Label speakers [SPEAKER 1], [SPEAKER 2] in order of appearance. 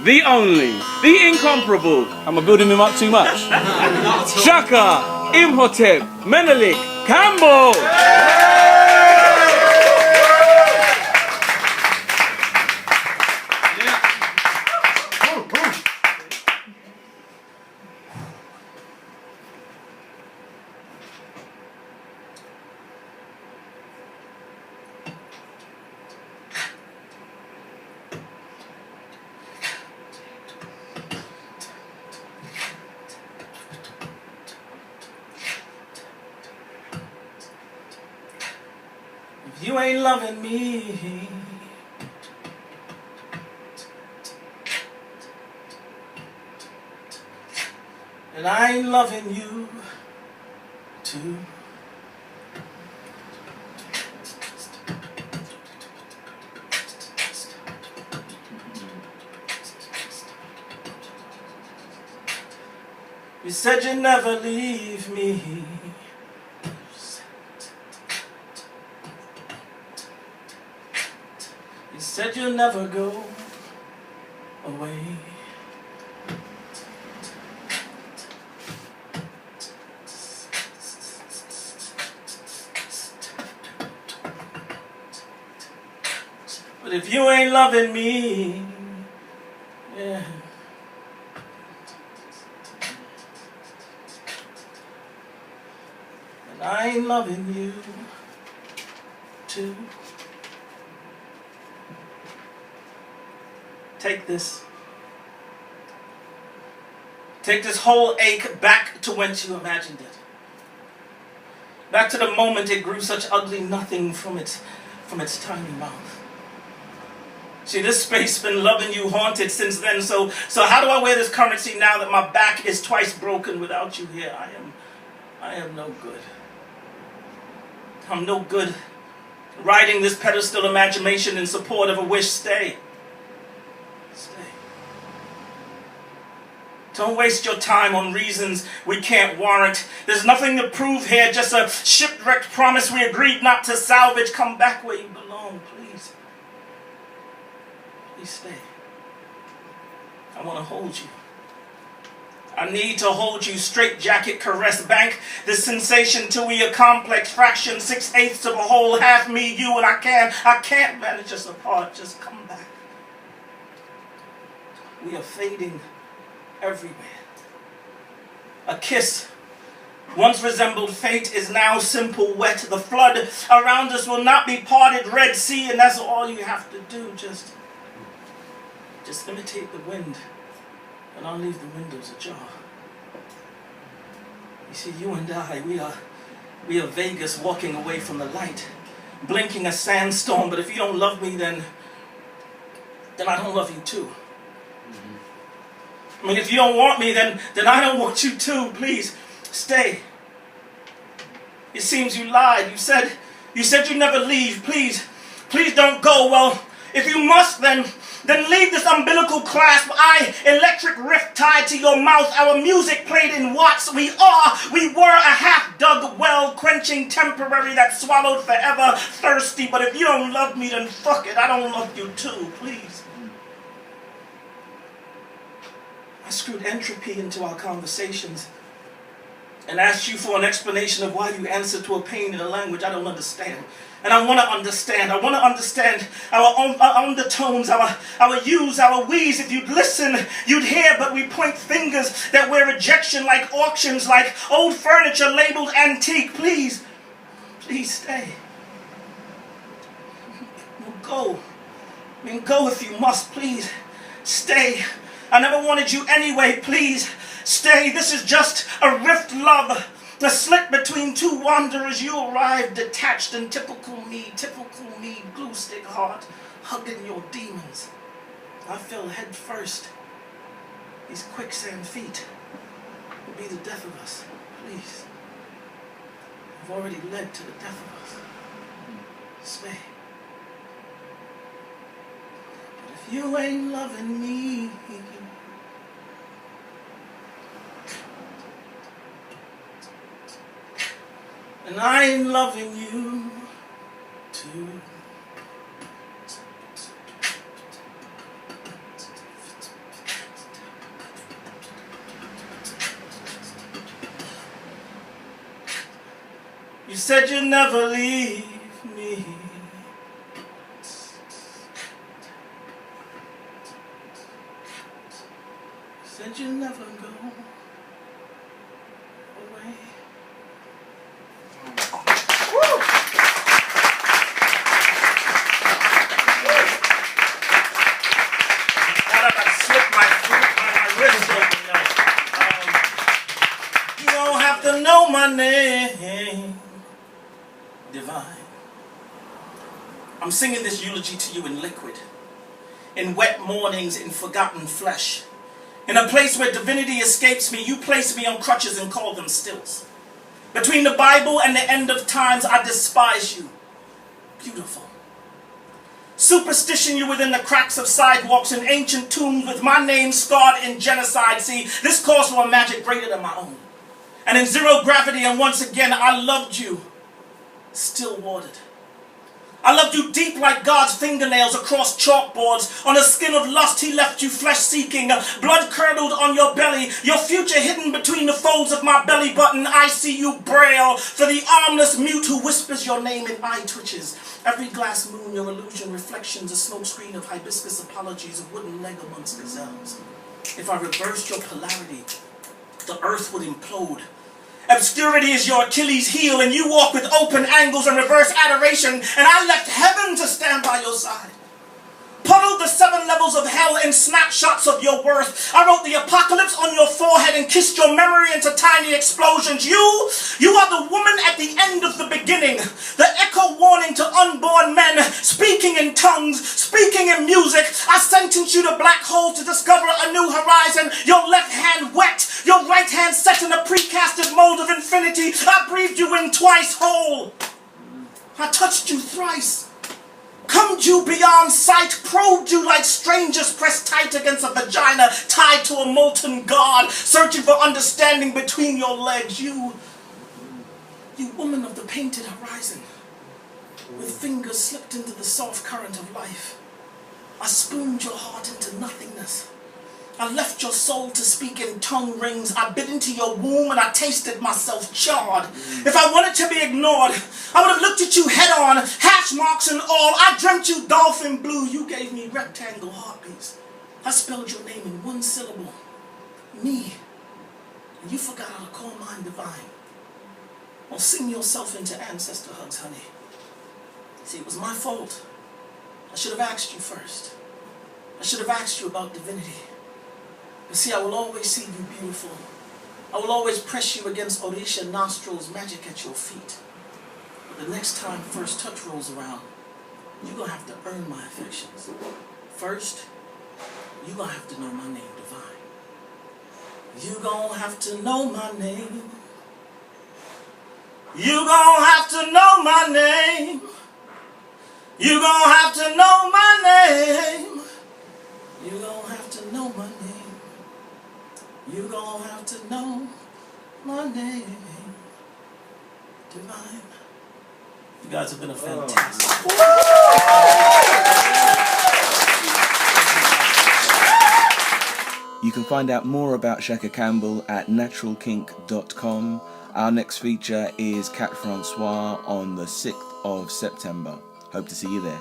[SPEAKER 1] the only, the incomparable. Am I building him up too much? Tshaka Imhotep Menelik Campbell.
[SPEAKER 2] If you ain't loving me, and I ain't loving you too. You said you'd never leave me. You said you'll never go away. But if you ain't loving me, yeah, and I ain't loving you too. Take this. Take this whole ache back to whence you imagined it. Back to the moment it grew such ugly nothing from its tiny mouth. See, this space been loving you haunted since then, so how do I wear this currency now that my back is twice broken without you here? I am no good. I'm no good riding this pedestal imagination in support of a wish. Stay. Stay. Don't waste your time on reasons we can't warrant. There's nothing to prove here, just a shipwrecked promise we agreed not to salvage. Come back where you belong, please. Please stay. I want to hold you. I need to hold you, straight jacket, caress, bank this sensation till we a complex fraction, 6/8 of a whole, half me, you, and I can't manage us apart. Just come back. We are fading everywhere. A kiss once resembled fate is now simple wet. The flood around us will not be parted Red Sea, and that's all you have to do. Just imitate the wind, and I'll leave the windows ajar. You see, you and I, we are Vegas walking away from the light, blinking a sandstorm. But if you don't love me, then I don't love you too. I mean, if you don't want me, then I don't want you too. Please, stay. It seems you lied. You said you'd never leave. Please don't go. Well, if you must, then leave this umbilical clasp. Electric rift tied to your mouth. Our music played in watts. We were a half-dug well, quenching temporary that swallowed forever thirsty. But if you don't love me, then fuck it. I don't love you too. Please. I screwed entropy into our conversations and asked you for an explanation of why you answer to a pain in a language I don't understand. And I want to understand. I want to understand our undertones, our yous, our we's. If you'd listen, you'd hear, but we point fingers that wear rejection like auctions, like old furniture labeled antique. Please stay. Go. I mean, go if you must. Please stay. I never wanted you anyway. Please stay. This is just a rift love. The slit between two wanderers. You arrived detached and typical me, glue stick heart, hugging your demons. I fell head first. These quicksand feet will be the death of us. Please. You've already led to the death of us. Stay. But if you ain't loving me, and I ain't loving you too. You said you'd never leave me. You said you'd never go away. You don't have to know my name, divine. I'm singing this eulogy to you in liquid, in wet mornings, in forgotten flesh. In a place where divinity escapes me, you place me on crutches and call them stills. Between the Bible and the end of times, I despise you. Beautiful. Superstition you within the cracks of sidewalks and ancient tombs with my name scarred in genocide. See, this calls for a magic greater than my own. And in zero gravity, and once again, I loved you, still watered. I loved you deep like God's fingernails across chalkboards. On the skin of lust, he left you flesh-seeking, blood curdled on your belly, your future hidden between the folds of my belly button. I see you braille for the armless mute who whispers your name in eye twitches. Every glass moon, your illusion reflections, a smokescreen of hibiscus apologies, a wooden leg amongst gazelles. If I reversed your polarity, the earth would implode. Obscurity is your Achilles heel, and you walk with open angles and reverse adoration, and I left heaven to stand by your side. Puddled the 7 levels of hell in snapshots of your worth. I wrote the apocalypse on your forehead and kissed your memory into tiny explosions. You are the woman at the end of the beginning. The echo warning to unborn men, speaking in tongues, speaking in music. I sentenced you to black hole to discover a new horizon. Your left hand wet, your right hand set in a precasted mold of infinity. I breathed you in twice whole. I touched you thrice. Combed you beyond sight, probed you like strangers pressed tight against a vagina tied to a molten god, searching for understanding between your legs. You woman of the painted horizon, with fingers slipped into the soft current of life. I spooned your heart into nothingness. I left your soul to speak in tongue rings. I bit into your womb and I tasted myself charred. If I wanted to be ignored, I would have looked at you head on, hash marks and all. I dreamt you dolphin blue. You gave me rectangle heartbeats. I spelled your name in one syllable. Me. And you forgot how to call mine divine. Well, sing yourself into ancestor hugs, honey. See, it was my fault. I should have asked you first. I should have asked you about divinity. But see, I will always see you beautiful. I will always press you against Orisha nostrils, magic at your feet. But the next time first touch rolls around, you're going to have to earn my affections. First, you're going to have to know my name divine. You're going to have to know my name. You're going to have to know my name. You're going to have to know my name. You're going to have to know my name. You're gonna have to know my name, divine. You guys have been a fantastic.
[SPEAKER 1] You can find out more about Tshaka Campbell at naturalkink.com. Our next feature is Cat Francois on the 6th of September. Hope to see you there.